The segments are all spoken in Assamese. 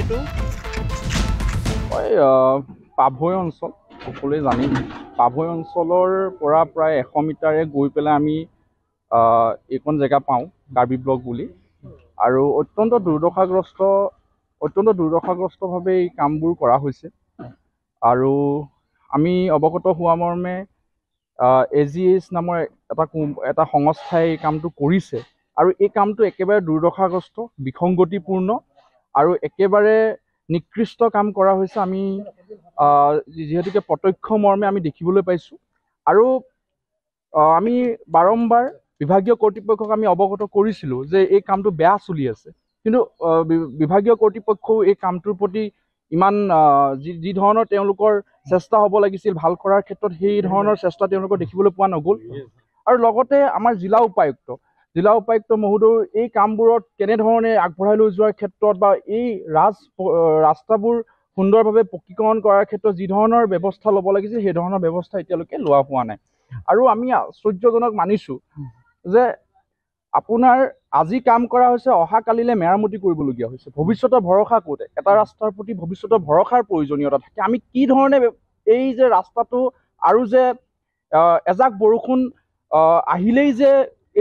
এইটো পাভৈ অঞ্চল সকলোৱে জানিম পাভৈ অঞ্চলৰ পৰা প্ৰায় 100 মিটাৰে গৈ পেলাই আমি এইখন জেগা পাওঁ কাৰ্বি ব্লক বুলি আৰু অত্যন্ত দুৰ্দশাগ্ৰস্তভাৱে এই কামবোৰ কৰা হৈছে আৰু আমি অৱগত হোৱা মৰ্মে AGH নামৰ এটা সংস্থাই এই কামটো কৰিছে আৰু এই কামটো একেবাৰে দুৰ্দশাগ্ৰস্ত বিসংগতিপূৰ্ণ আৰু একেবাৰে নিকৃষ্ট কাম কৰা হৈছে আমি যিহেতুকে প্ৰত্যক্ষ মৰ্মে আমি দেখিবলৈ পাইছোঁ আৰু আমি বাৰম্বাৰ বিভাগীয় কৰ্তৃপক্ষক আমি অৱগত কৰিছিলোঁ যে এই কামটো বেয়া চলি আছে কিন্তু বিভাগীয় কৰ্তৃপক্ষও এই কামটোৰ প্ৰতি ইমান যি ধৰণৰ তেওঁলোকৰ চেষ্টা হ'ব লাগিছিল ভাল কৰাৰ ক্ষেত্ৰত সেই ধৰণৰ চেষ্টা তেওঁলোকৰ দেখিবলৈ পোৱা নগ'ল আৰু লগতে আমাৰ জিলা উপায়ুক্ত মহোদয় এই কামবোৰত কেনেধৰণে আগবঢ়াই লৈ যোৱাৰ ক্ষেত্ৰত বা এই ৰাস্তাবোৰ সুন্দৰভাৱে পকীকৰণ কৰাৰ ক্ষেত্ৰত যি ধৰণৰ ব্যৱস্থা ল'ব লাগিছিল সেই ধৰণৰ ব্যৱস্থা এতিয়ালৈকে লোৱা হোৱা নাই আৰু আমি আশ্চৰ্যজনক মানিছোঁ যে আপোনাৰ আজি কাম কৰা হৈছে অহাকালিলৈ মেৰামতি কৰিবলগীয়া হৈছে ভৱিষ্যতৰ ভৰসা ক'ত এটা ৰাস্তাৰ প্ৰতি ভৱিষ্যতৰ ভৰসাৰ প্ৰয়োজনীয়তা থাকে আমি কি ধৰণে এই যে ৰাস্তাটো আৰু যে এজাক বৰষুণ আহিলেই যে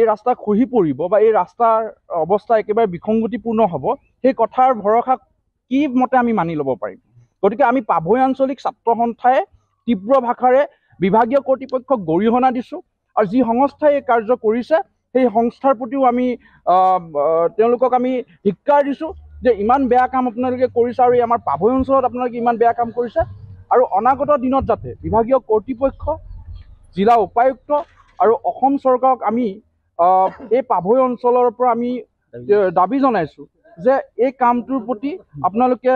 এই ৰাস্তা খহি পৰিব বা এই ৰাস্তাৰ অৱস্থা একেবাৰে বিসংগতিপূৰ্ণ হ'ব সেই কথাৰ ভৰসা কি মতে আমি মানি ল'ব পাৰিম গতিকে আমি পাভৈ আঞ্চলিক ছাত্ৰ সন্থাই তীব্ৰ ভাষাৰে বিভাগীয় কৰ্তৃপক্ষক গৰিহণা দিছোঁ আৰু যি সংস্থাই এই কাৰ্য কৰিছে সেই সংস্থাৰ প্ৰতিও আমি তেওঁলোকক আমি ধিক্কাৰ দিছোঁ যে ইমান বেয়া কাম আপোনালোকে কৰিছে আৰু আমাৰ পাভৈ অঞ্চলত আপোনালোকে ইমান বেয়া কাম কৰিছে আৰু অনাগত দিনত যাতে বিভাগীয় কৰ্তৃপক্ষ জিলা উপায়ুক্ত আৰু অসম চৰকাৰক আমি এই পাভৈ অঞ্চলৰ পৰা আমি দাবী জনাইছোঁ যে এই কামটোৰ প্ৰতি আপোনালোকে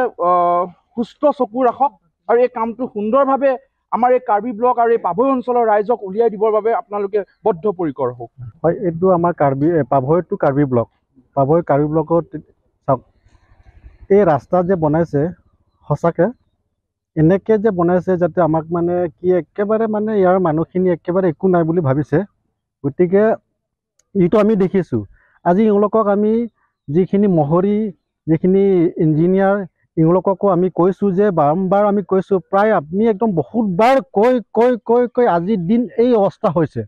সুস্থ চকু ৰাখক আৰু এই কামটো সুন্দৰভাৱে আমাৰ এই কাৰ্বি ব্লক আৰু এই পাভৈ অঞ্চলৰ ৰাইজক উলিয়াই দিবৰ বাবে আপোনালোকে বদ্ধপৰিকৰ হওক হয় এইটো আমাৰ পাভৈ টু কাৰ্বি ব্লক পাভৈ কাৰ্বি ব্লকত চাওক এই ৰাস্তা যে বনাইছে সঁচাকৈ এনেকৈ যে বনাইছে যাতে আমাক মানে কি একেবাৰে মানে ইয়াৰ মানুহখিনি একেবাৰে একো নাই বুলি ভাবিছে গতিকে এইটো আমি দেখিছোঁ আজি এওঁলোকক আমি যিখিনি মহৰী যিখিনি ইঞ্জিনিয়াৰ এওঁলোককো আমি কৈছোঁ যে বাৰম্বাৰ আমি কৈছোঁ প্ৰায় আপুনি একদম বহুতবাৰ কৈ আজিৰ দিন এই অৱস্থা হৈছে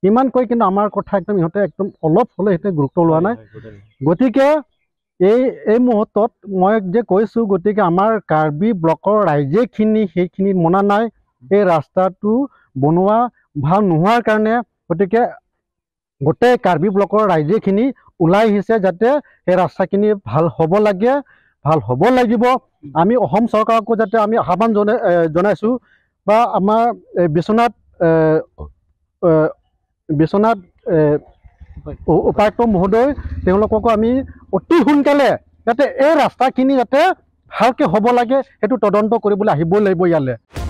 ইমান কৈ কিন্তু আমাৰ কথা একদম ইহঁতে একদম অলপ হ'লে সিহঁতে গুৰুত্ব লোৱা নাই গতিকে এই মুহূৰ্তত মই যে কৈছোঁ গতিকে আমাৰ কাৰ্বি ব্লকৰ ৰাইজেখিনি সেইখিনি মনা নাই এই ৰাস্তাটো বনোৱা ভাল নোহোৱাৰ কাৰণে গতিকে গোটেই কাৰ্বি ব্লকৰ ৰাইজেখিনি ওলাই আহিছে যাতে এই ৰাস্তাখিনি ভাল হ'ব লাগিব আমি অসম চৰকাৰকো যাতে আমি আহ্বান জনাইছোঁ বা আমাৰ বিশ্বনাথ উপায়ুক্ত মহোদয় তেওঁলোককো আমি অতি সোনকালে যাতে এই ৰাস্তাখিনি যাতে ভালকৈ হ'ব লাগে সেইটো তদন্ত কৰিবলৈ আহিবই লাগিব ইয়ালৈ।